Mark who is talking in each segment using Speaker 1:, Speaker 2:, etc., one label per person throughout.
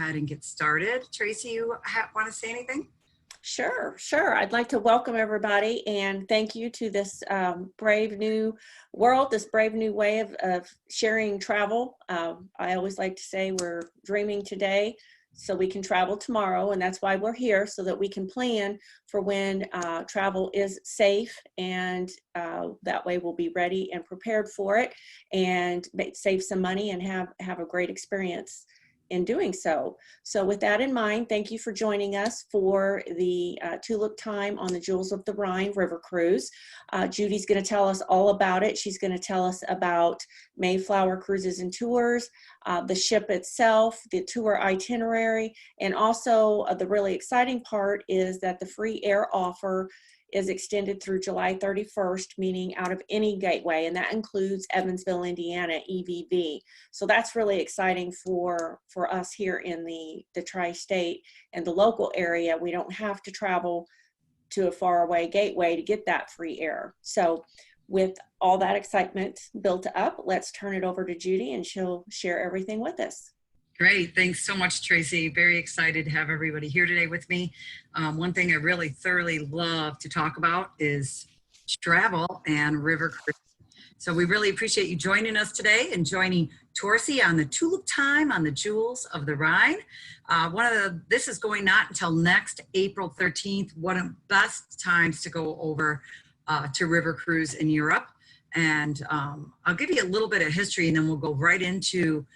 Speaker 1: ahead and get started. Tracy, you want to say anything?
Speaker 2: Sure. I'd like to welcome everybody and thank you to this brave new world, this brave new way of sharing travel. I always like to say we're dreaming today so we can travel tomorrow, and that's why we're here, so that we can plan for when travel is safe, and that way we'll be ready and prepared for it and save some money and have a great experience in doing so. So with that in mind, thank you for joining us for the Tulip time on the Jewels of the Rhine River Cruise. Judy's going to tell us all about it. She's going to tell us about Mayflower Cruises and Tours, the ship itself, the tour itinerary, and also the really exciting part is that the free air offer is extended through July 31st, meaning out of any gateway, and that includes Evansville, Indiana, EVV. So that's really exciting for us here in the tri-state and the local area. We don't have to travel to a faraway gateway to get that free air. So with all that excitement built up, let's turn it over to Judy and she'll share everything with us.
Speaker 1: Great. Thanks so much, Tracy. Very excited to have everybody here today with me. One thing I really thoroughly love to talk about is travel and river cruise. So we really appreciate you joining us today and joining Torcy on the Tulip time on the Jewels of the Rhine. This is going not until next April 13th, one of the best times to go over to river cruise in Europe. And I'll give you a little bit of history and then we'll go right into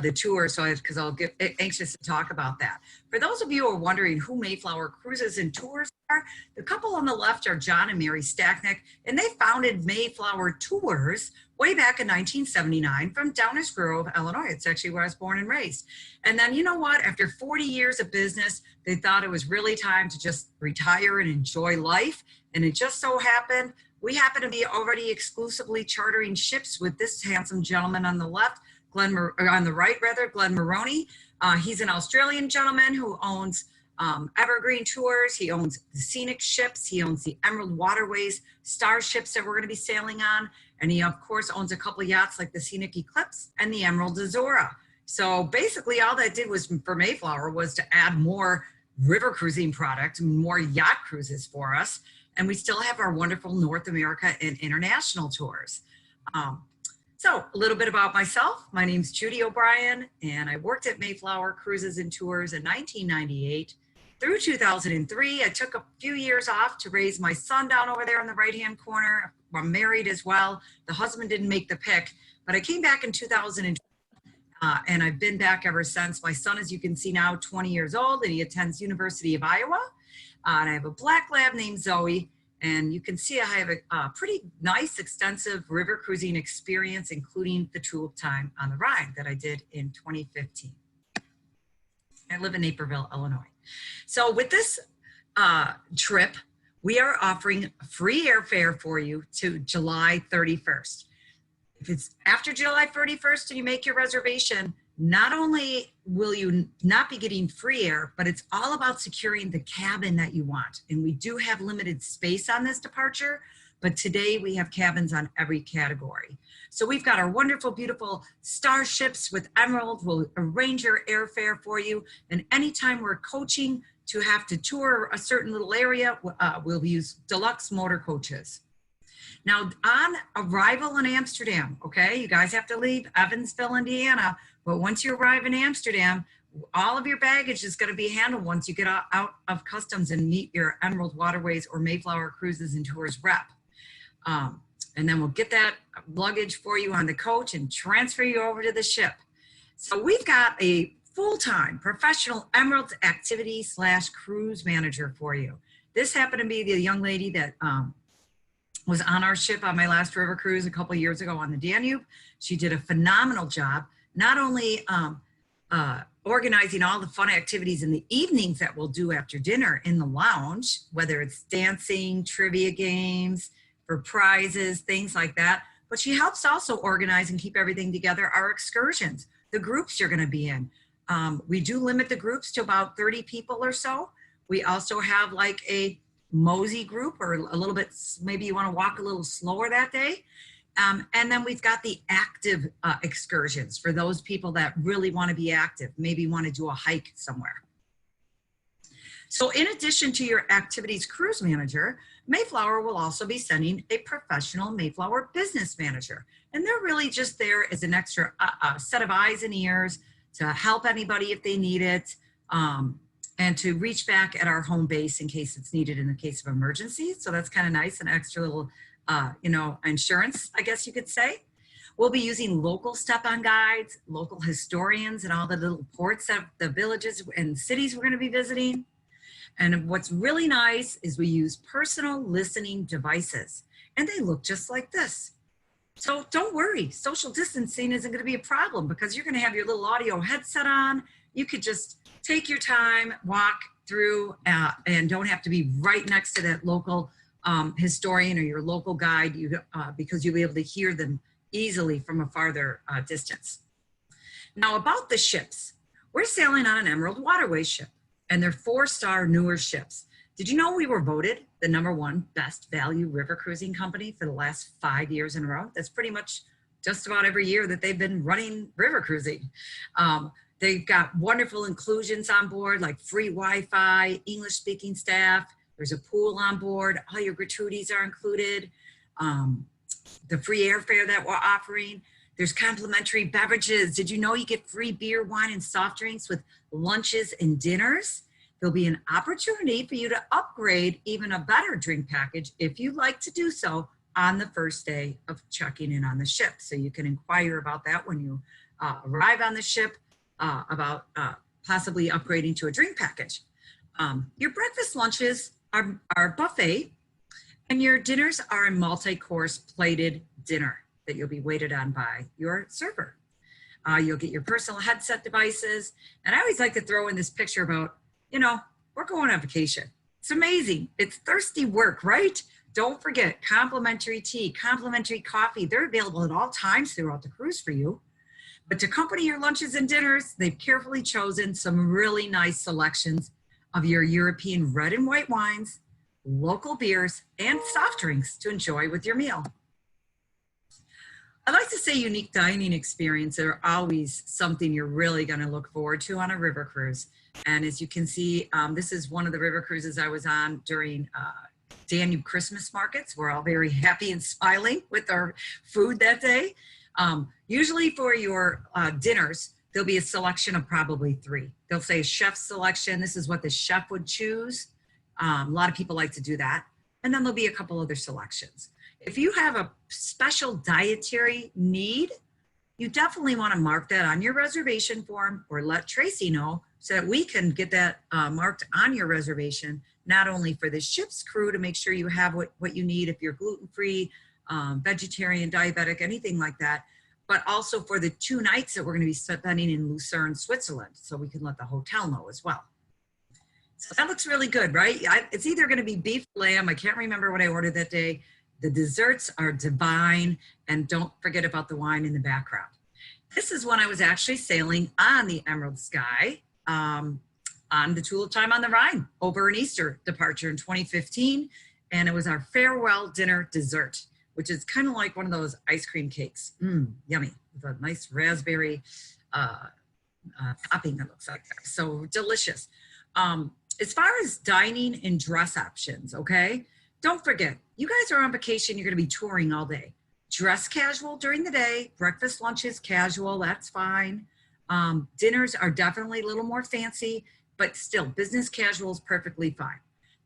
Speaker 1: the tour, because I'll get anxious to talk about that. For those of you who are wondering who Mayflower Cruises and Tours are, the couple on the left are John and Mary Stacknick, and they founded Mayflower Tours way back in 1979 from Downers Grove, Illinois. It's actually where I was born and raised. And then, you know what? After 40 years of business, they thought it was really time to just retire and enjoy life. And it just so happened, we happen to be already exclusively chartering ships with this handsome gentleman on the left, Glenn Moroney. He's an Australian gentleman who owns Evergreen Tours. He owns the Scenic Ships. He owns the Emerald Waterways Star Ships that we're going to be sailing on. And he, of course, owns a couple of yachts like the Scenic Eclipse and the Emerald Azora. So basically all that did was for Mayflower was to add more river cruising product, more yacht cruises for us. And we still have our wonderful North America and international tours. So a little bit about myself. My name's Judy O'Brien, and I worked at Mayflower Cruises and Tours in 1998 through 2003. I took a few years off to raise my son down over there in the right-hand corner. I'm married as well. The husband didn't make the pick, but I came back in 2002, and I've been back ever since. My son, as you can see now, 20 years old, and he attends University of Iowa. And I have a black lab named Zoe. And you can see I have a pretty nice, extensive river cruising experience, including the Tulip time on the Rhine that I did in 2015. I live in Naperville, Illinois. So with this trip, we are offering free airfare for you to July 31st. If it's after July 31st and you make your reservation, not only will you not be getting free air, but it's all about securing the cabin that you want. And we do have limited space on this departure, but today we have cabins on every category. So we've got our wonderful, beautiful starships with Emerald. We'll arrange your airfare for you. And anytime we're coaching to have to tour a certain little area, we'll use deluxe motor coaches. Now, on arrival in Amsterdam, okay, you guys have to leave Evansville, Indiana, but once you arrive in Amsterdam, all of your baggage is going to be handled once you get out of customs and meet your Emerald Waterways or Mayflower Cruises and Tours rep. And then we'll get that luggage for you on the coach and transfer you over to the ship. So we've got a full-time professional Emerald activity / cruise manager for you. This happened to be the young lady that was on our ship on my last river cruise a couple years ago on the Danube. She did a phenomenal job, not only organizing all the fun activities in the evenings that we'll do after dinner in the lounge, whether it's dancing, trivia games, for prizes, things like that. But she helps also organize and keep everything together, our excursions, the groups you're gonna be in. We do limit the groups to about 30 people or so. We also have like a mosey group or a little bit, maybe you wanna walk a little slower that day. And then we've got the active excursions for those people that really want to be active, maybe want to do a hike somewhere. So in addition to your activities cruise manager, Mayflower will also be sending a professional Mayflower business manager. And they're really just there as an extra set of eyes and ears to help anybody if they need it, and to reach back at our home base in case it's needed in the case of emergency. So that's kind of nice, an extra little, insurance, I guess you could say. We'll be using local step-on guides, local historians, and all the little ports of the villages and cities we're going to be visiting. And what's really nice is we use personal listening devices, and they look just like this. So don't worry, social distancing isn't going to be a problem because you're going to have your little audio headset on. You could just take your time, walk through, and don't have to be right next to that local historian or your local guide, because you'll be able to hear them easily from a farther distance. Now about the ships, we're sailing on an Emerald Waterway ship, and they're 4-star newer ships. Did you know we were voted the #1 best value river cruising company for the last 5 years in a row? That's pretty much just about every year that they've been running river cruising. They've got wonderful inclusions on board, like free Wi-Fi, English-speaking staff. There's a pool on board. All your gratuities are included. The free airfare that we're offering. There's complimentary beverages. Did you know you get free beer, wine, and soft drinks with lunches and dinners? There'll be an opportunity for you to upgrade even a better drink package if you'd like to do so on the first day of checking in on the ship. So you can inquire about that when you arrive on the ship, about possibly upgrading to a drink package. Your breakfast lunches are buffet, and your dinners are a multi-course plated dinner that you'll be waited on by your server. You'll get your personal headset devices. And I always like to throw in this picture about, we're going on vacation. It's amazing. It's thirsty work, right? Don't forget complimentary tea, complimentary coffee. They're available at all times throughout the cruise for you. But to accompany your lunches and dinners, they've carefully chosen some really nice selections of your European red and white wines, local beers, and soft drinks to enjoy with your meal. I like to say unique dining experiences are always something you're really going to look forward to on a river cruise. And as you can see, this is one of the river cruises I was on during Danube Christmas markets. We're all very happy and smiling with our food that day. Usually for your dinners, there'll be a selection of probably 3. They'll say chef selection. This is what the chef would choose. A lot of people like to do that. And then there'll be a couple other selections. If you have a special dietary need, you definitely want to mark that on your reservation form or let Tracy know so that we can get that marked on your reservation, not only for the ship's crew to make sure you have what you need if you're gluten-free, vegetarian, diabetic, anything like that, but also for the 2 nights that we're going to be spending in Lucerne, Switzerland, so we can let the hotel know as well. So that looks really good, right? It's either going to be beef or lamb. I can't remember what I ordered that day. The desserts are divine, and don't forget about the wine in the background. This is when I was actually sailing on the Emerald Sky on the Tulip time on the Rhine over an Easter departure in 2015, and it was our farewell dinner dessert, which is kind of like one of those ice cream cakes. Yummy, with a nice raspberry topping, it looks like. So delicious. As far as dining and dress options, okay? Don't forget, you guys are on vacation, you're gonna be touring all day. Dress casual during the day, breakfast, lunches, casual, that's fine. Dinners are definitely a little more fancy, but still, business casual is perfectly fine.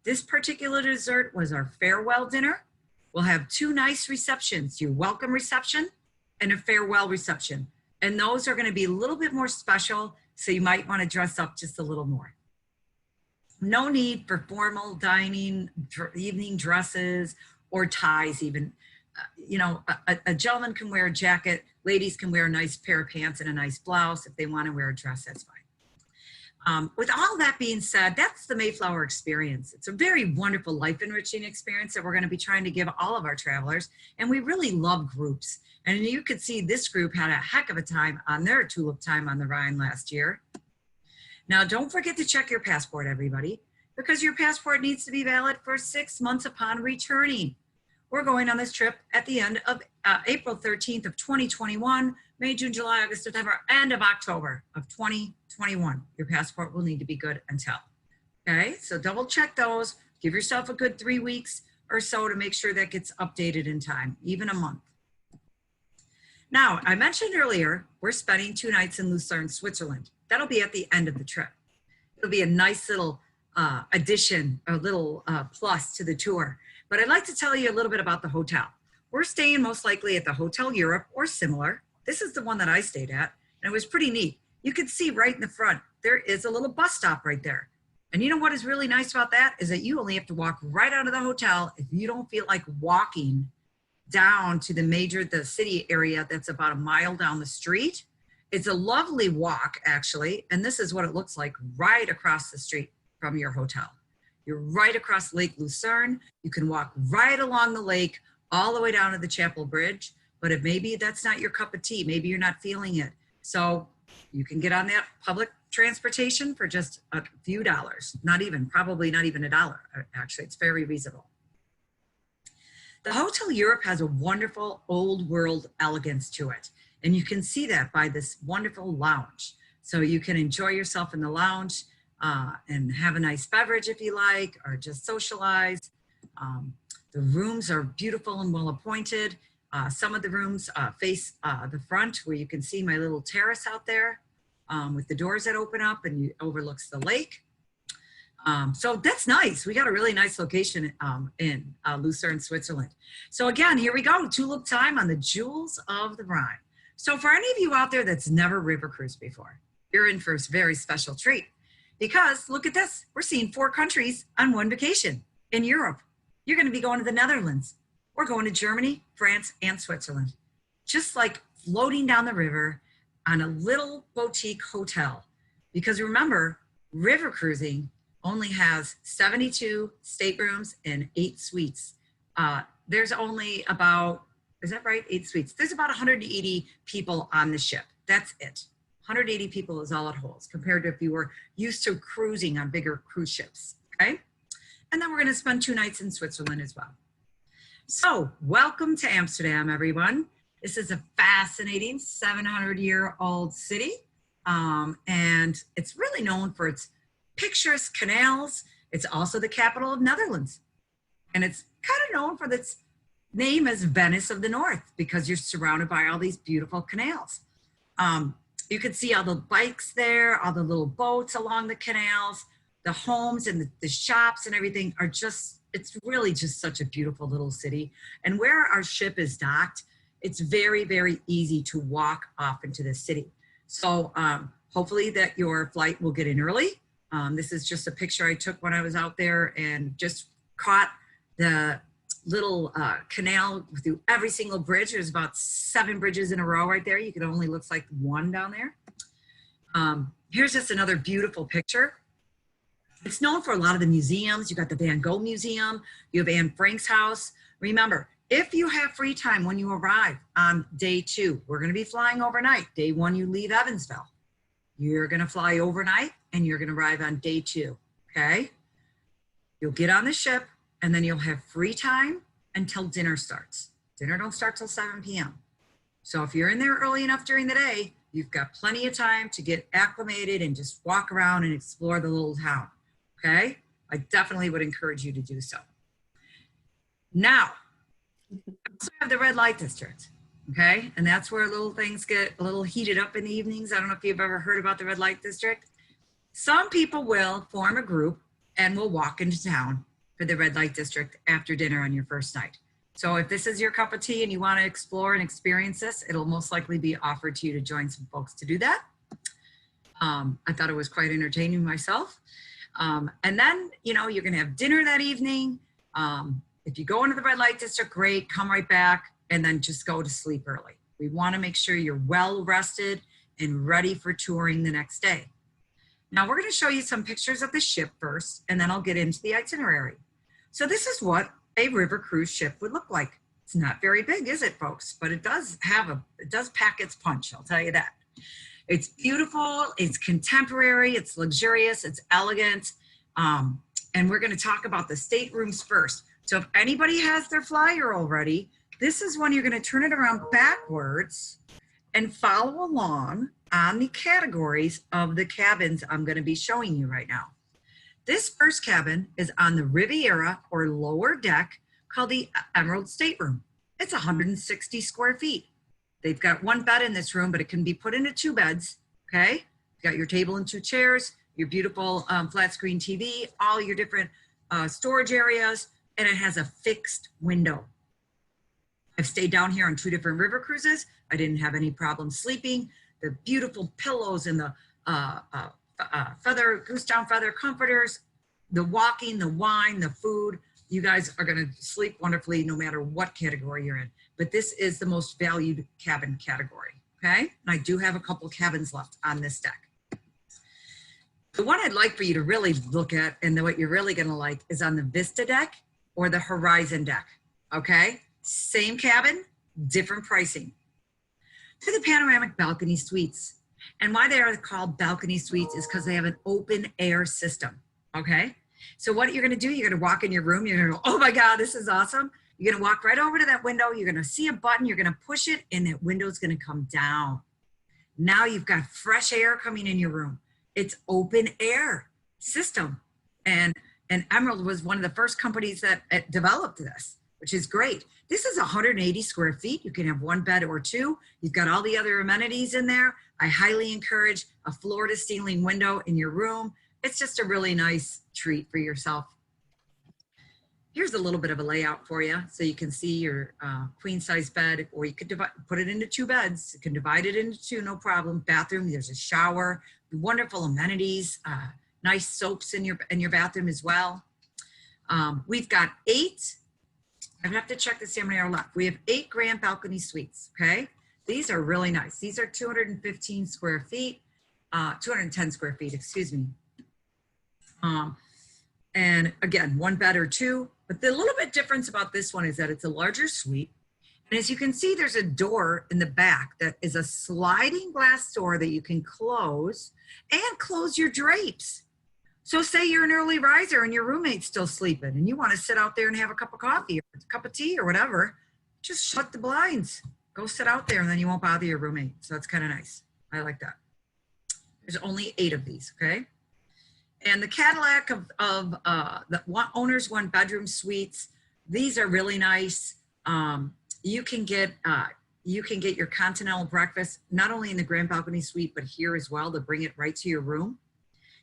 Speaker 1: This particular dessert was our farewell dinner. We'll have 2 nice receptions, your welcome reception and a farewell reception. And those are gonna be a little bit more special, so you might wanna dress up just a little more. No need for formal dining, evening dresses, or ties even. A gentleman can wear a jacket, ladies can wear a nice pair of pants and a nice blouse. If they want to wear a dress, that's fine. With all that being said, that's the Mayflower experience. It's a very wonderful, life-enriching experience that we're going to be trying to give all of our travelers, and we really love groups. And you could see this group had a heck of a time on their Tulip time on the Rhine last year. Now, don't forget to check your passport, everybody, because your passport needs to be valid for 6 months upon returning. We're going on this trip at the end of April 13th of 2021, May, June, July, August, September, end of October of 2021. Your passport will need to be good until. Okay, so double check those. Give yourself a good 3 weeks or so to make sure that gets updated in time, even a month. Now, I mentioned earlier, we're spending 2 nights in Lucerne, Switzerland. That'll be at the end of the trip. It'll be a nice little addition, a little plus to the tour. But I'd like to tell you a little bit about the hotel. We're staying most likely at the Hotel Europe or similar. This is the one that I stayed at, and it was pretty neat. You can see right in the front, there is a little bus stop right there. And you know what is really nice about that is that you only have to walk right out of the hotel if you don't feel like walking down to the city area that's about a mile down the street. It's a lovely walk, actually, and this is what it looks like right across the street from your hotel. You're right across Lake Lucerne. You can walk right along the lake all the way down to the Chapel Bridge, but if maybe that's not your cup of tea, maybe you're not feeling it. So you can get on that public transportation for just a few dollars, probably not even $1. Actually, it's very reasonable. The Hotel Europe has a wonderful old world elegance to it. And you can see that by this wonderful lounge. So you can enjoy yourself in the lounge and have a nice beverage if you like, or just socialize. The rooms are beautiful and well appointed. Some of the rooms face the front where you can see my little terrace out there with the doors that open up and it overlooks the lake. So that's nice. We got a really nice location in Lucerne, Switzerland. So again, here we go. Tulip time on the Jewels of the Rhine. So for any of you out there that's never river cruised before, you're in for a very special treat because look at this. We're seeing 4 countries on one vacation in Europe. You're going to be going to the Netherlands. We're going to Germany, France, and Switzerland. Just like floating down the river on a little boutique hotel. Because remember, river cruising only has 72 staterooms and 8 suites. There's only about, is that right? 8 suites. There's about 180 people on the ship. That's it. 180 people is all it holds compared to if you were used to cruising on bigger cruise ships, okay? And then we're gonna spend 2 nights in Switzerland as well. So welcome to Amsterdam, everyone. This is a fascinating 700-year-old city. And it's really known for its picturesque canals. It's also the capital of Netherlands. And it's kind of known for its name as Venice of the North because you're surrounded by all these beautiful canals. You can see all the bikes there, all the little boats along the canals, the homes and the shops and everything are just, it's really just such a beautiful little city. And where our ship is docked, it's very, very easy to walk off into the city. So hopefully that your flight will get in early. This is just a picture I took when I was out there and just caught the little canal through every single bridge. There's about 7 bridges in a row right there. You can only looks like 1 down there. Here's just another beautiful picture. It's known for a lot of the museums. You got the Van Gogh Museum. You have Anne Frank's house. Remember, if you have free time when you arrive on day 2, we're going to be flying overnight. Day 1, you leave Evansville. You're going to fly overnight and you're going to arrive on day 2. Okay. You'll get on the ship and then you'll have free time until dinner starts. Dinner don't start till 7 p.m. So if you're in there early enough during the day, you've got plenty of time to get acclimated and just walk around and explore the little town. Okay. I definitely would encourage you to do so. Now, we also have the red light district. Okay. And that's where little things get a little heated up in the evenings. I don't know if you've ever heard about the red light district. Some people will form a group and will walk into town for the red light district after dinner on your first night. So if this is your cup of tea and you want to explore and experience this, it'll most likely be offered to you to join some folks to do that. I thought it was quite entertaining myself. And then, you know, you're going to have dinner that evening. If you go into the red light district, great, come right back and then just go to sleep early. We want to make sure you're well rested and ready for touring the next day. Now we're going to show you some pictures of the ship first, and then I'll get into the itinerary. So this is what a river cruise ship would look like. It's not very big, is it, folks? But it does pack its punch, I'll tell you that. It's beautiful, it's contemporary, it's luxurious, it's elegant. And we're going to talk about the staterooms first. So if anybody has their flyer already, This is when you're going to turn it around backwards and follow along on the categories of the cabins I'm going to be showing you right now. This first cabin is on the Riviera or lower deck called the Emerald Stateroom. It's 160 square feet. They've got one bed in this room, but it can be put into two beds, okay? You've got your table and two chairs, your beautiful flat screen TV, all your different storage areas, and it has a fixed window. I've stayed down here on 2 different river cruises. I didn't have any problem sleeping. The beautiful pillows and the goose down feather comforters, the walking, the wine, the food. You guys are gonna sleep wonderfully no matter what category you're in. But this is the most valued cabin category, okay? And I do have a couple cabins left on this deck. The one I'd like for you to really look at and what you're really gonna like is on the Vista deck or the Horizon deck, okay? Same cabin, different pricing. To the panoramic balcony suites. And why they are called balcony suites is because they have an open air system, okay? So what you're gonna do, you're gonna walk in your room, you're gonna go, oh my God, this is awesome. You're gonna walk right over to that window, you're gonna see a button, you're gonna push it, and that window's gonna come down. Now you've got fresh air coming in your room. It's open air system. And Emerald was one of the first companies that developed this, which is great. This is 180 square feet. You can have one bed or two. You've got all the other amenities in there. I highly encourage a floor to ceiling window in your room. It's just a really nice treat for yourself. Here's a little bit of a layout for you so you can see your queen size bed, or you could put it into 2 beds. You can divide it into 2, no problem. Bathroom, there's a shower, wonderful amenities, nice soaps in your bathroom as well. We've got 8, I have to check to see how many are left. We have 8 grand balcony suites, okay? These are really nice. These are 215 square feet, 210 square feet, excuse me. And again, 1 bed or 2, but the little bit difference about this one is that it's a larger suite. And as you can see, there's a door in the back that is a sliding glass door that you can close and close your drapes. So say you're an early riser and your roommate's still sleeping and you want to sit out there and have a cup of coffee or a cup of tea or whatever, just shut the blinds. Go sit out there and then you won't bother your roommate. So that's kind of nice. I like that. There's only 8 of these, okay? And the Cadillac of the owner's 1 bedroom suites, these are really nice. You can get your continental breakfast, not only in the grand balcony suite, but here as well. They'll bring it right to your room.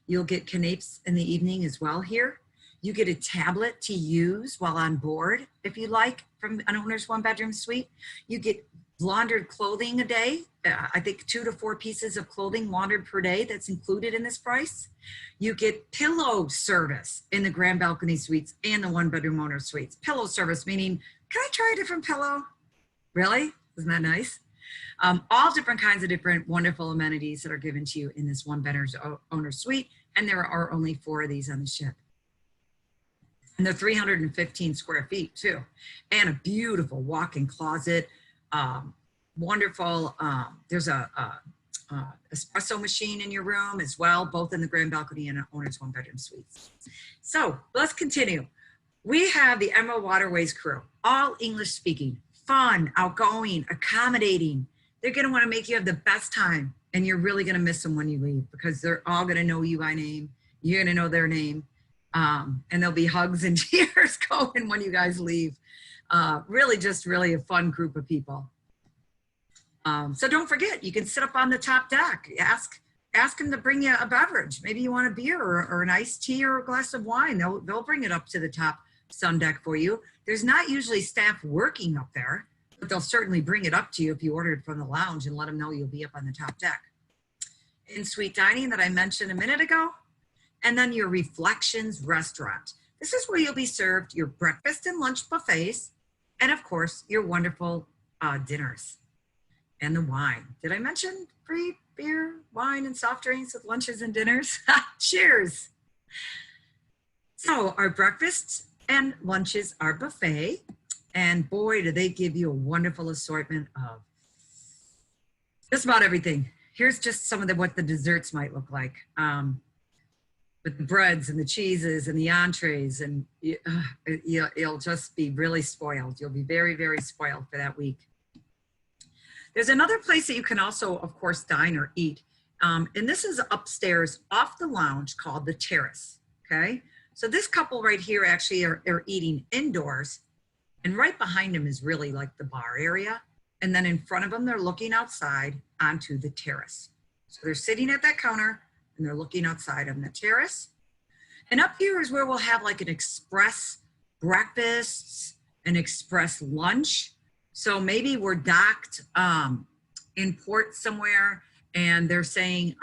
Speaker 1: You'll get canapes in the evening as well here. You get a tablet to use while on board, if you like, from an owner's 1 bedroom suite. You get laundered clothing a day. I think 2 to 4 pieces of clothing laundered per day. That's included in this price. You get pillow service in the grand balcony suites and the 1 bedroom owner suites. Pillow service, meaning, can I try a different pillow? Really? Isn't that nice? All different kinds of different wonderful amenities that are given to you in this 1 bedroom owner suite. And there are only 4 of these on the ship. And they're 315 square feet too. And a beautiful walk-in closet. Wonderful. There's a espresso machine in your room as well, both in the grand balcony and owner's 1 bedroom suites. So let's continue. We have the Emerald Waterways crew, all English speaking, fun, outgoing, accommodating. They're going to want to make you have the best time, and you're really going to miss them when you leave because they're all going to know you by name. You're going to know their name, and there'll be hugs and tears going when you guys leave. Really a fun group of people. So don't forget, you can sit up on the top deck. Ask them to bring you a beverage. Maybe you want a beer or an iced tea or a glass of wine. They'll bring it up to the top sun deck for you. There's not usually staff working up there, but they'll certainly bring it up to you if you ordered from the lounge and let them know you'll be up on the top deck. In-suite dining that I mentioned a minute ago, and then your Reflections restaurant. This is where you'll be served your breakfast and lunch buffets, and of course, your wonderful dinners and the wine. Did I mention free beer, wine, and soft drinks with lunches and dinners? Cheers. So our breakfasts and lunches are buffet, and boy, do they give you a wonderful assortment of just about everything. Here's just some of what the desserts might look like. with the breads and the cheeses and the entrees, and you'll just be really spoiled. You'll be very, very spoiled for that week. There's another place that you can also, of course, dine or eat. And this is upstairs off the lounge called the Terrace, okay? So this couple right here actually are eating indoors, and right behind them is really like the bar area. And then in front of them, they're looking outside onto the terrace. So they're sitting at that counter and they're looking outside on the terrace. And up here is where we'll have like an express breakfast, an express lunch. So maybe we're docked in port somewhere and they're saying,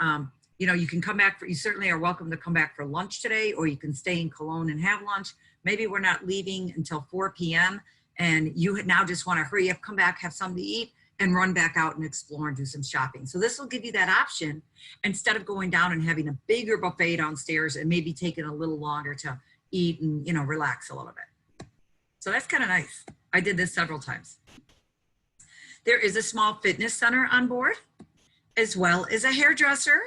Speaker 1: you know, you can come back you certainly are welcome to come back for lunch today, or you can stay in Cologne and have lunch. Maybe we're not leaving until 4 p.m. and you now just want to hurry up, come back, have something to eat, and run back out and explore and do some shopping. So this will give you that option instead of going down and having a bigger buffet downstairs and maybe taking a little longer to eat and, you know, relax a little bit. So that's kind of nice. I did this several times. There is a small fitness center on board, as well as a hairdresser.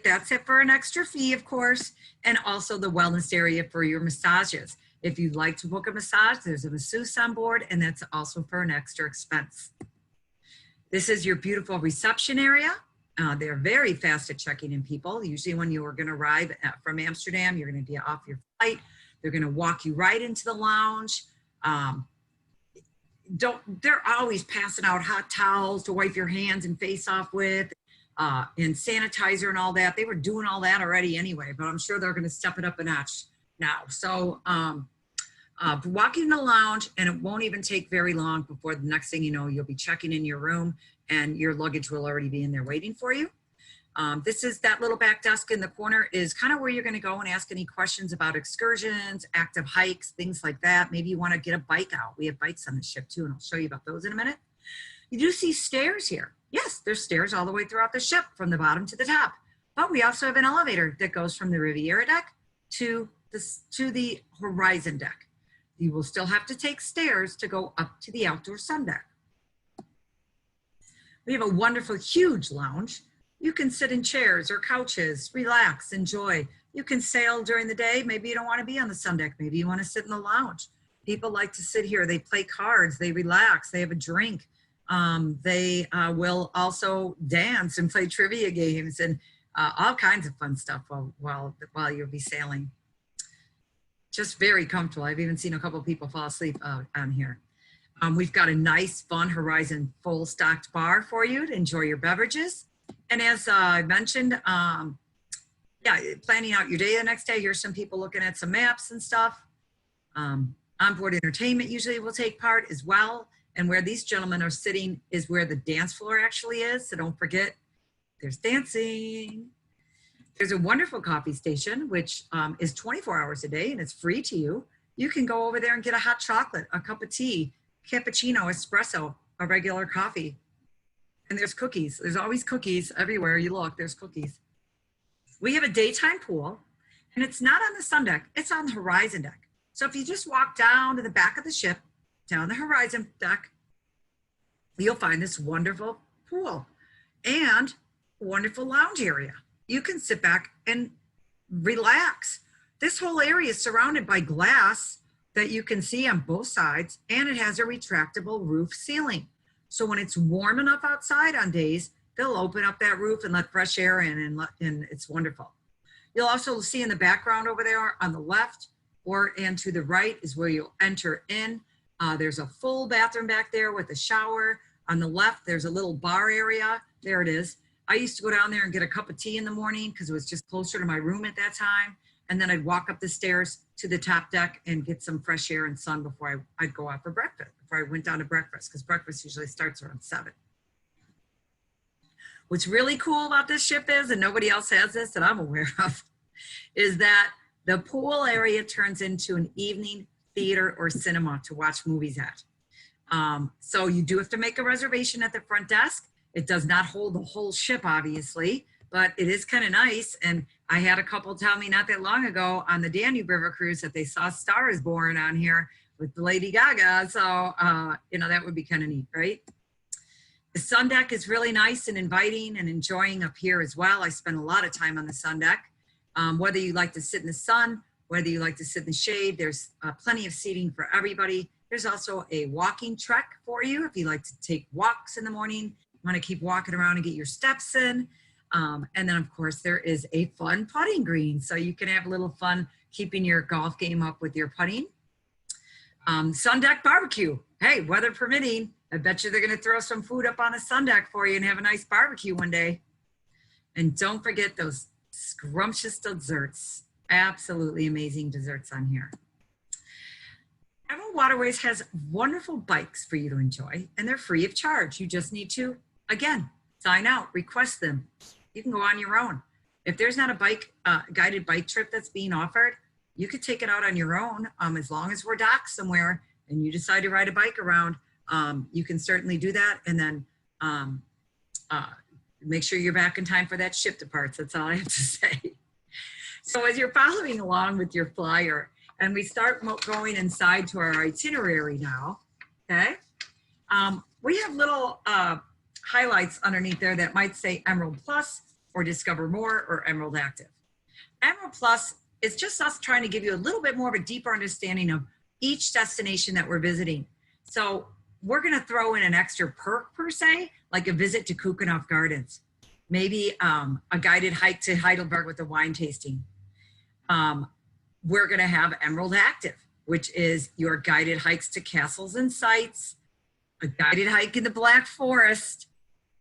Speaker 1: That's it for an extra fee, of course, and also the wellness area for your massages. If you'd like to book a massage, there's a masseuse on board, and that's also for an extra expense. This is your beautiful reception area. They're very fast at checking in people. Usually when you are going to arrive from Amsterdam, you're going to be off your flight. They're going to walk you right into the lounge. They're always passing out hot towels to wipe your hands and face off with, and sanitizer and all that. They were doing all that already anyway, but I'm sure they're going to step it up a notch now. So walking in the lounge, and it won't even take very long before the next thing you know, you'll be checking in your room and your luggage will already be in there waiting for you. This is that little back desk in the corner is kind of where you're going to go and ask any questions about excursions, active hikes, things like that. Maybe you want to get a bike out. We have bikes on the ship too, and I'll show you about those in a minute. You do see stairs here. Yes, there's stairs all the way throughout the ship from the bottom to the top. But we also have an elevator that goes from the Riviera deck to the Horizon deck. You will still have to take stairs to go up to the outdoor sun deck. We have a wonderful, huge lounge. You can sit in chairs or couches, relax, enjoy. You can sail during the day. Maybe you don't want to be on the sun deck. Maybe you want to sit in the lounge. People like to sit here. They play cards. They relax. They have a drink. They will also dance and play trivia games and all kinds of fun stuff while you'll be sailing. Just very comfortable. I've even seen a couple of people fall asleep on here. We've got a nice, fun Horizon full stocked bar for you to enjoy your beverages. And as I mentioned, planning out your day the next day, here's some people looking at some maps and stuff. Onboard entertainment usually will take part as well. And where these gentlemen are sitting is where the dance floor actually is. So don't forget, there's dancing. There's a wonderful coffee station, which is 24 hours a day and it's free to you. You can go over there and get a hot chocolate, a cup of tea, cappuccino, espresso, a regular coffee. And there's cookies. There's always cookies everywhere you look. There's cookies. We have a daytime pool, and it's not on the sun deck. It's on the Horizon deck. So if you just walk down to the back of the ship, down the Horizon deck, you'll find this wonderful pool and wonderful lounge area. You can sit back and relax. This whole area is surrounded by glass that you can see on both sides, and it has a retractable roof ceiling. So when it's warm enough outside on days, they'll open up that roof and let fresh air in, and it's wonderful. You'll also see in the background over there on the left and to the right is where you'll enter in. There's a full bathroom back there with a shower. On the left, there's a little bar area. There it is. I used to go down there and get a cup of tea in the morning because it was just closer to my room at that time. And then I'd walk up the stairs to the top deck and get some fresh air and sun before I'd go out for breakfast, before I went down to breakfast, because breakfast usually starts around 7. What's really cool about this ship is, and nobody else has this that I'm aware of, is that the pool area turns into an evening theater or cinema to watch movies at. So you do have to make a reservation at the front desk. It does not hold the whole ship, obviously, but it is kind of nice. And I had a couple tell me not that long ago on the Danube River cruise that they saw Star is Born on here with Lady Gaga. So, that would be kind of neat, right? The sun deck is really nice and inviting and enjoying up here as well. I spent a lot of time on the sun deck. Whether you like to sit in the sun, whether you like to sit in the shade, there's plenty of seating for everybody. There's also a walking trek for you if you like to take walks in the morning, want to keep walking around and get your steps in. And then, of course, there is a fun putting green, so you can have a little fun keeping your golf game up with your putting. Sun deck barbecue. Hey, weather permitting, I bet you they're going to throw some food up on a sun deck for you and have a nice barbecue one day. And don't forget those scrumptious desserts. Absolutely amazing desserts on here. Emerald Waterways has wonderful bikes for you to enjoy, and they're free of charge. You just need to, again, sign out, request them. You can go on your own. If there's not a bike guided bike trip that's being offered, you could take it out on your own. As long as we're docked somewhere and you decide to ride a bike around, you can certainly do that. And then make sure you're back in time for that ship departs. That's all I have to say. So as you're following along with your flyer, and we start going inside to our itinerary now, okay? We have little highlights underneath there that might say Emerald Plus or Discover More or Emerald Active. Emerald Plus is just us trying to give you a little bit more of a deeper understanding of each destination that we're visiting. So we're gonna throw in an extra perk per se, like a visit to Kukenoff Gardens, maybe a guided hike to Heidelberg with a wine tasting. We're gonna have Emerald Active, which is your guided hikes to castles and sites, a guided hike in the Black Forest.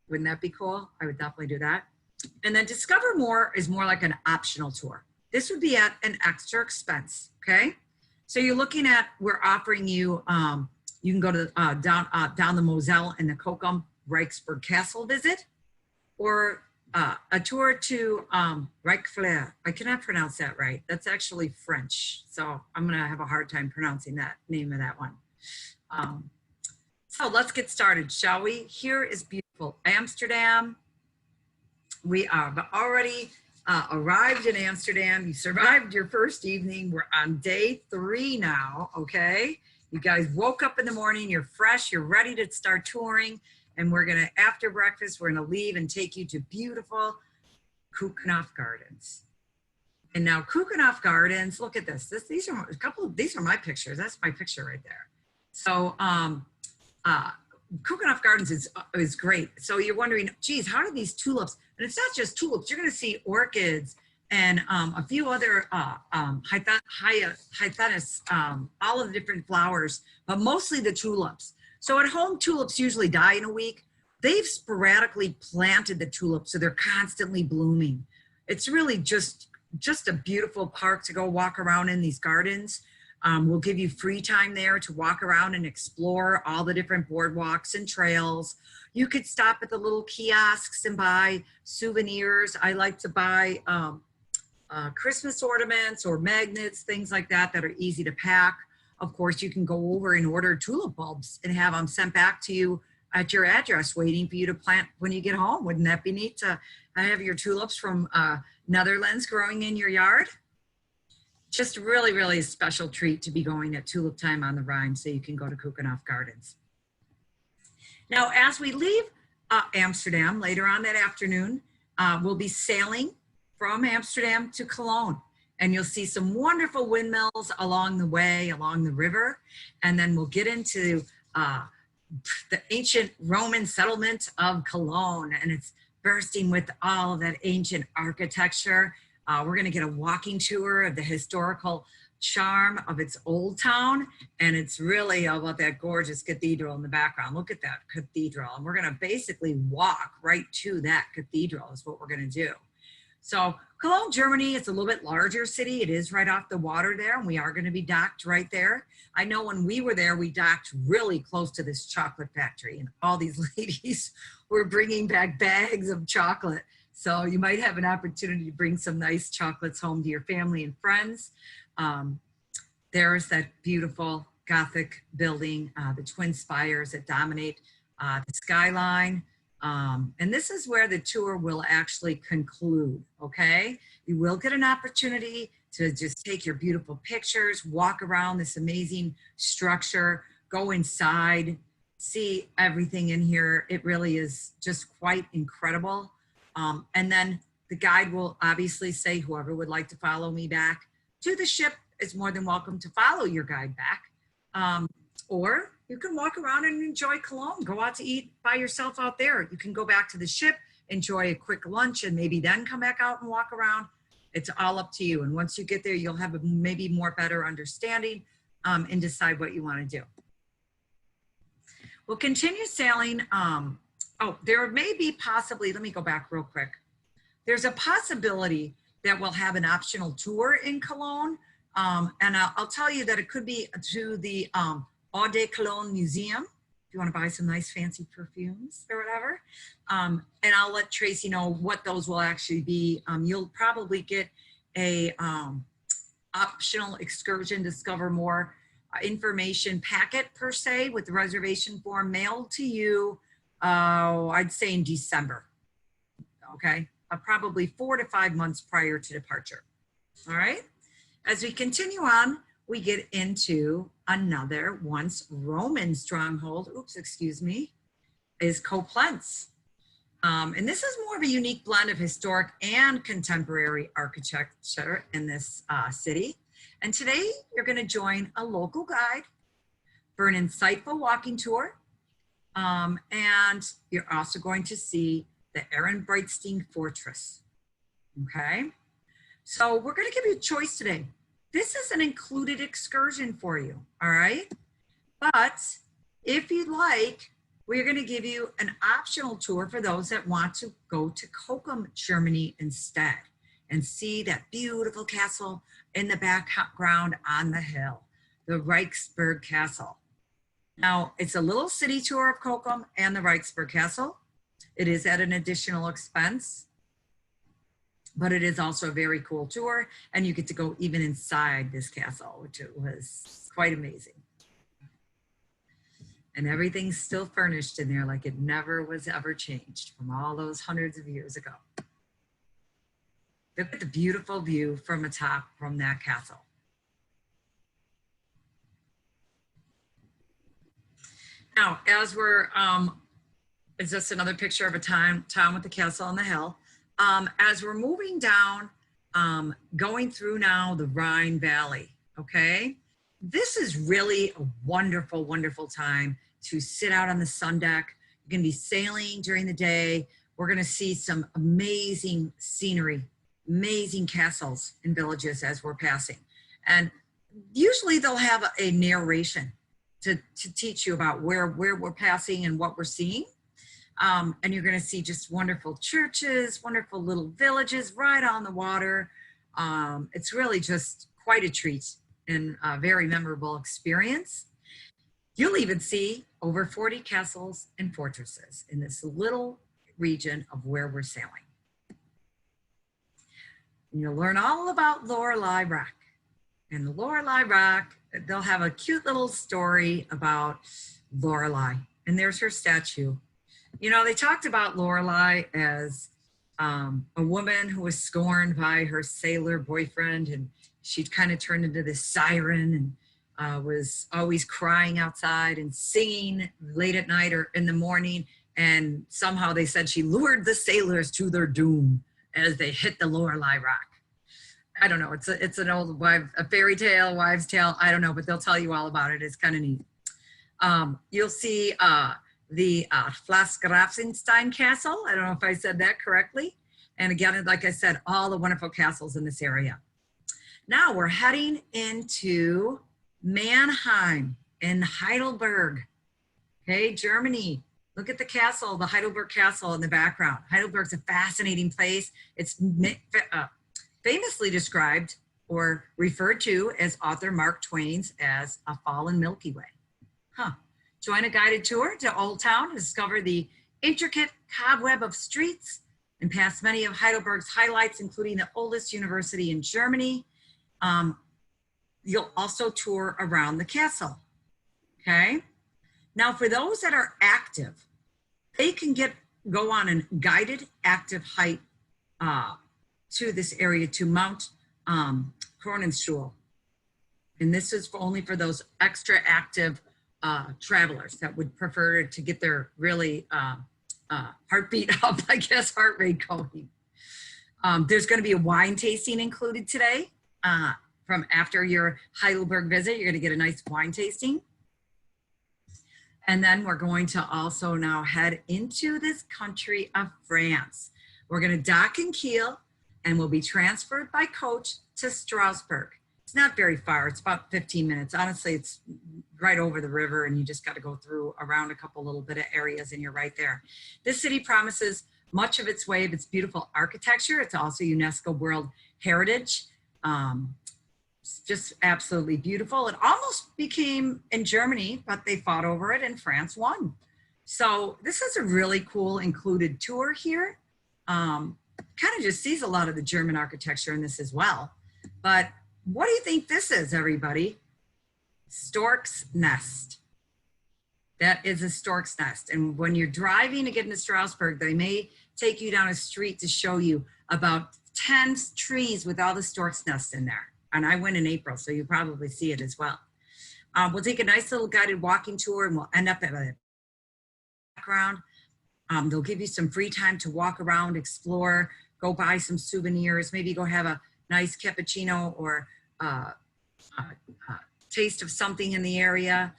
Speaker 1: Wouldn't that be cool? I would definitely do that. And then Discover More is more like an optional tour. This would be at an extra expense, okay? So you're looking at, we're offering you, you can go to down the Moselle and the Kokum Reichsburg Castle visit, or a tour to Reichsflair. I cannot pronounce that right. That's actually French. So I'm gonna have a hard time pronouncing that name of that one. So let's get started, shall we? Here is beautiful Amsterdam. We have already arrived in Amsterdam. You survived your first evening. We're on day 3 now, okay? You guys woke up in the morning, you're fresh, you're ready to start touring, and we're gonna, after breakfast, we're gonna leave and take you to beautiful Kukenoff Gardens. And now Kukenoff Gardens, look at this. These are my pictures. That's my picture right there. So Kukenoff Gardens is great. So you're wondering, geez, how do these tulips, and it's not just tulips, you're gonna see orchids and a few other hyacinthus, all of the different flowers, but mostly the tulips. So at home, tulips usually die in a week. They've sporadically planted the tulips, so they're constantly blooming. It's really just a beautiful park to go walk around in these gardens. We'll give you free time there to walk around and explore all the different boardwalks and trails. You could stop at the little kiosks and buy souvenirs. I like to buy Christmas ornaments or magnets, things like that that are easy to pack. Of course, you can go over and order tulip bulbs and have them sent back to you at your address, waiting for you to plant when you get home. Wouldn't that be neat to have your tulips from Netherlands growing in your yard? Just really, really a special treat to be going at tulip time on the Rhine, so you can go to Kukenoff Gardens. Now, as we leave Amsterdam later on that afternoon, we'll be sailing from Amsterdam to Cologne. And you'll see some wonderful windmills along the way, along the river. And then we'll get into the ancient Roman settlement of Cologne. And it's bursting with all of that ancient architecture. We're gonna get a walking tour of the historical charm of its old town. And it's really all about that gorgeous cathedral in the background. Look at that cathedral. And we're gonna basically walk right to that cathedral is what we're gonna do. So Cologne, Germany, it's a little bit larger city. It is right off the water there, and we are going to be docked right there. I know when we were there, we docked really close to this chocolate factory, and all these ladies were bringing back bags of chocolate. So you might have an opportunity to bring some nice chocolates home to your family and friends. There's that beautiful Gothic building, the twin spires that dominate the skyline. And this is where the tour will actually conclude, okay? You will get an opportunity to just take your beautiful pictures, walk around this amazing structure, go inside, see everything in here. It really is just quite incredible. And then The guide will obviously say, whoever would like to follow me back to the ship is more than welcome to follow your guide back. Or you can walk around and enjoy Cologne. Go out to eat by yourself out there. You can go back to the ship, enjoy a quick lunch, and maybe then come back out and walk around. It's all up to you. And once you get there, you'll have a maybe more better understanding and decide what you want to do. We'll continue sailing. There may be possibly, let me go back real quick. There's a possibility that we'll have an optional tour in Cologne. And I'll tell you that it could be to the Eau de Cologne Museum, if you want to buy some nice fancy perfumes or whatever. And I'll let Tracy know what those will actually be. You'll probably get a optional excursion, discover more information packet per se with the reservation form mailed to you, I'd say in December, okay? Probably 4 to 5 months prior to departure, all right? As we continue on, we get into another once Roman stronghold, is Koblenz. And this is more of a unique blend of historic and contemporary architecture in this city. And today you're going to join a local guide for an insightful walking tour. And you're also going to see the Ehrenbreitstein Fortress, okay? So we're going to give you a choice today. This is an included excursion for you, all right? But if you'd like, we're going to give you an optional tour for those that want to go to Cochem, Germany instead and see that beautiful castle in the background on the hill, the Reichsburg Castle. Now, it's a little city tour of Cochem and the Reichsburg Castle. It is at an additional expense, but it is also a very cool tour, and you get to go even inside this castle, which it was quite amazing. And everything's still furnished in there like it never was ever changed from all those hundreds of years ago. Look at the beautiful view from the top from that castle. Now, as we're, it's just another picture of a town with the castle on the hill. As we're moving down, going through now the Rhine Valley, okay? This is really a wonderful, wonderful time to sit out on the sun deck. You're gonna be sailing during the day. We're gonna see some amazing scenery, amazing castles and villages as we're passing. And usually they'll have a narration to teach you about where we're passing and what we're seeing. And you're gonna see just wonderful churches, wonderful little villages right on the water. It's really just quite a treat and a very memorable experience. You'll even see over 40 castles and fortresses in this little region of where we're sailing. And you'll learn all about Lorelei Rock. And the Lorelei Rock, they'll have a cute little story about Lorelei. And there's her statue. You know, they talked about Lorelei as a woman who was scorned by her sailor boyfriend, and she'd kind of turned into this siren and was always crying outside and singing late at night or in the morning. And somehow they said she lured the sailors to their doom as they hit the Lorelei Rock. I don't know, it's an old a fairy tale, wives' tale, I don't know, but they'll tell you all about it. It's kind of neat. You'll see the Flasgrafenstein Castle. I don't know if I said that correctly. And again, like I said, all the wonderful castles in this area. Now we're heading into Mannheim in Heidelberg, okay, Germany. Look at the castle, the Heidelberg Castle in the background. Heidelberg's a fascinating place. It's famously described or referred to as author Mark Twain's as a fallen Milky Way. Join a guided tour to Old Town to discover the intricate cobweb of streets and pass many of Heidelberg's highlights, including the oldest university in Germany. You'll also tour around the castle, okay? Now, for those that are active, they can go on a guided active hike to this area to Mount Kronenstuhl. And this is only for those extra active travelers that would prefer to get their really heartbeat up, I guess, heart rate going. There's going to be a wine tasting included today. From after your Heidelberg visit, you're going to get a nice wine tasting. And then we're going to also now head into this country of France. We're going to dock in Kiel and we'll be transferred by coach to Strasbourg. It's not very far. It's about 15 minutes. Honestly, it's right over the river and you just got to go through around a couple little bit of areas and you're right there. This city promises much of its way of its beautiful architecture. It's also UNESCO World Heritage. It's just absolutely beautiful. It almost became in Germany, but they fought over it and France won. So this is a really cool included tour here. Kind of just sees a lot of the German architecture in this as well. But what do you think this is, everybody? Stork's Nest. That is a stork's nest. And when you're driving to get into Strasbourg, they may take you down a street to show you about 10 trees with all the stork's nests in there. And I went in April, so you probably see it as well. We'll take a nice little guided walking tour and we'll end up at a background. They'll give you some free time to walk around, explore, go buy some souvenirs, maybe go have a nice cappuccino or taste of something in the area.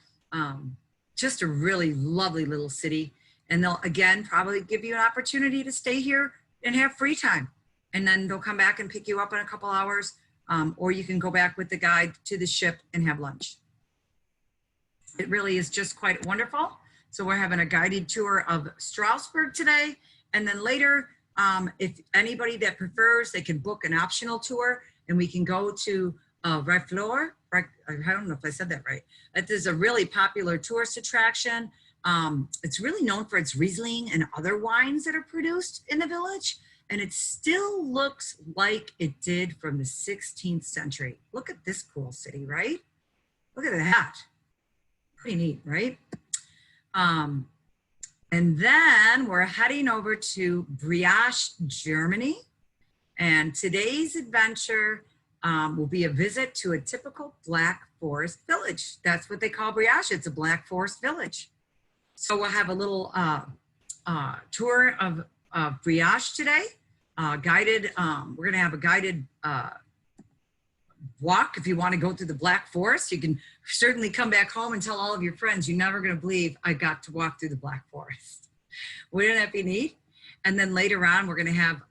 Speaker 1: Just a really lovely little city. And they'll, again, probably give you an opportunity to stay here and have free time. And then they'll come back and pick you up in a couple hours. Or you can go back with the guide to the ship and have lunch. It really is just quite wonderful. So we're having a guided tour of Strasbourg today. And then later, if anybody that prefers, they can book an optional tour and we can go to Mayflower. I don't know if I said that right. It is a really popular tourist attraction. It's really known for its Riesling and other wines that are produced in the village. And it still looks like it did from the 16th century. Look at this cool city, right? Look at that. Pretty neat, right? And then we're heading over to Brioche, Germany. And today's adventure will be a visit to a typical Black Forest village. That's what they call Brioche. It's a Black Forest village. So we'll have a little tour of Brioche today. Guided, we're going to have a guided walk. If you want to go through the Black Forest, you can certainly come back home and tell all of your friends, you're never going to believe I got to walk through the Black Forest. Wouldn't that be neat? And then later on, we're going to have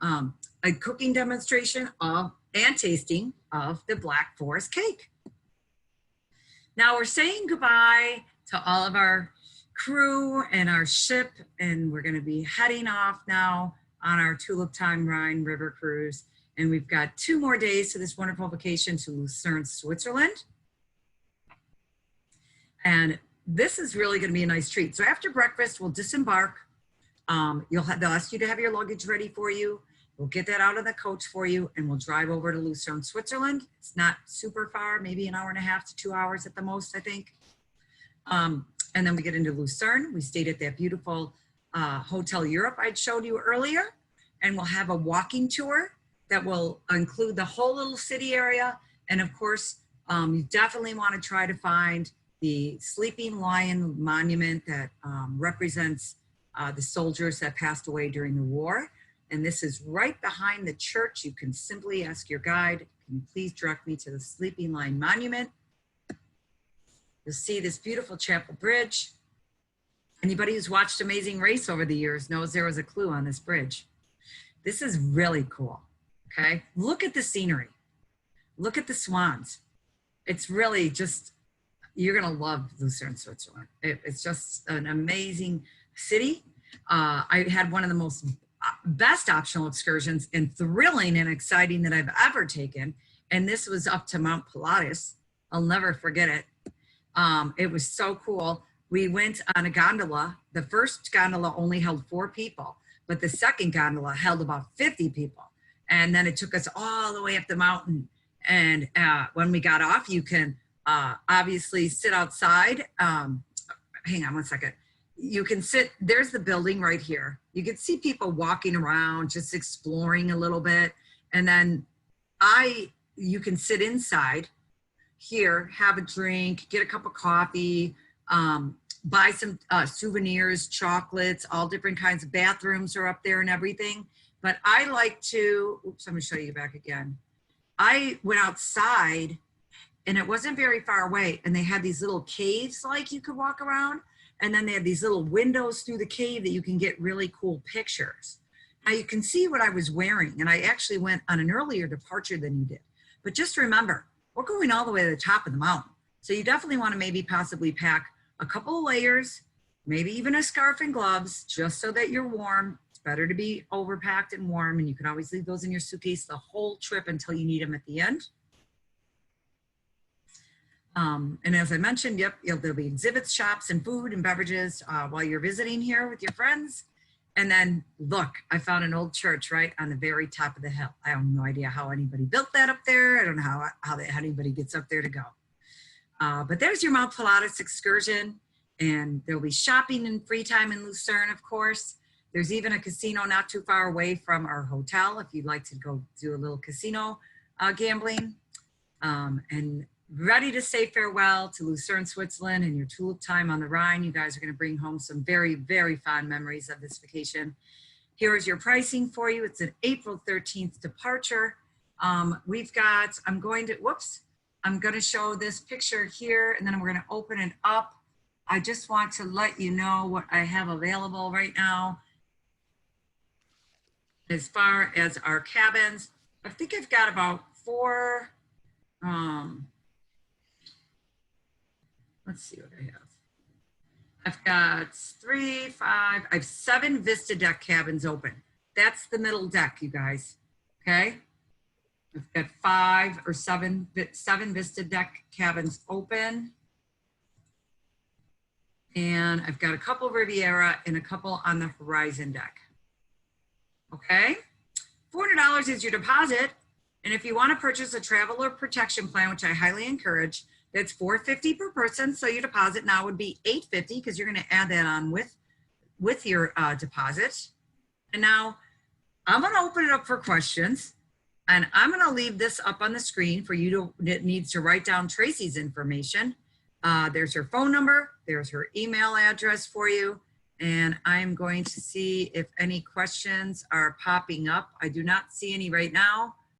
Speaker 1: a cooking demonstration of and tasting of the Black Forest cake. Now we're saying goodbye to all of our crew and our ship, and we're going to be heading off now on our Tulip Time Rhine River Cruise. And we've got 2 more days to this wonderful vacation to Lucerne, Switzerland. And this is really going to be a nice treat. So after breakfast, we'll disembark. They'll ask you to have your luggage ready for you. We'll get that out of the coach for you and we'll drive over to Lucerne, Switzerland. It's not super far, maybe an hour and a half to 2 hours at the most, I think. And then we get into Lucerne. We stayed at that beautiful Hotel Europe I'd showed you earlier, and we'll have a walking tour that will include the whole little city area. And of course, you definitely want to try to find the Sleeping Lion monument that represents the soldiers that passed away during the war. And this is right behind the church. You can simply ask your guide, can you please direct me to the Sleeping Lion monument? You'll see this beautiful chapel bridge. Anybody who's watched Amazing Race over the years knows there was a clue on this bridge. This is really cool, okay? Look at the scenery. Look at the swans. It's really just, you're gonna love Lucerne, Switzerland. It's just an amazing city. I had one of the most best optional excursions and thrilling and exciting that I've ever taken. And this was up to Mount Pilatus. I'll never forget it. It was so cool. We went on a gondola. The first gondola only held 4 people, but the second gondola held about 50 people. And then it took us all the way up the mountain. And when we got off, you can obviously sit outside. Hang on one second. You can sit, there's the building right here. You can see people walking around, just exploring a little bit. And then you can sit inside here, have a drink, get a cup of coffee, buy some souvenirs, chocolates, all different kinds of bathrooms are up there and everything. But I like to, oops, I'm gonna show you back again. I went outside and it wasn't very far away, and they had these little caves like you could walk around, and then they had these little windows through the cave that you can get really cool pictures. Now you can see what I was wearing, and I actually went on an earlier departure than you did. But just remember, we're going all the way to the top of the mountain. So you definitely want to maybe possibly pack a couple of layers, maybe even a scarf and gloves, just so that you're warm. It's better to be overpacked and warm, and you can always leave those in your suitcase the whole trip until you need them at the end. And as I mentioned, yep, there'll be exhibits, shops, and food and beverages while you're visiting here with your friends. And then look, I found an old church right on the very top of the hill. I have no idea how anybody built that up there. I don't know how anybody gets up there to go. But there's your Mount Pilatus excursion, and there'll be shopping and free time in Lucerne, of course. There's even a casino not too far away from our hotel if you'd like to go do a little casino gambling. And ready to say farewell to Lucerne, Switzerland, and your Tulip time on the Rhine. You guys are going to bring home some very, very fond memories of this vacation. Here is your pricing for you. It's an April 13th departure. We've got, I'm going to show this picture here, and then we're going to open it up. I just want to let you know what I have available right now as far as our cabins. I think I've got about 4, let's see what I have. I've got 3, 5, I have 7 Vista Deck cabins open. That's the middle deck, you guys, okay? I've got 5 or 7 Vista Deck cabins open. And I've got a couple Riviera and a couple on the Horizon deck, okay? $400 is your deposit. And if you want to purchase a traveler protection plan, which I highly encourage, that's $450 per person. So your deposit now would be $850 because you're going to add that on with your deposit. And now I'm going to open it up for questions, and I'm going to leave this up on the screen for you that needs to write down Tracy's information. There's her phone number. There's her email address for you. And I'm going to see if any questions are popping up. I do not see any right now.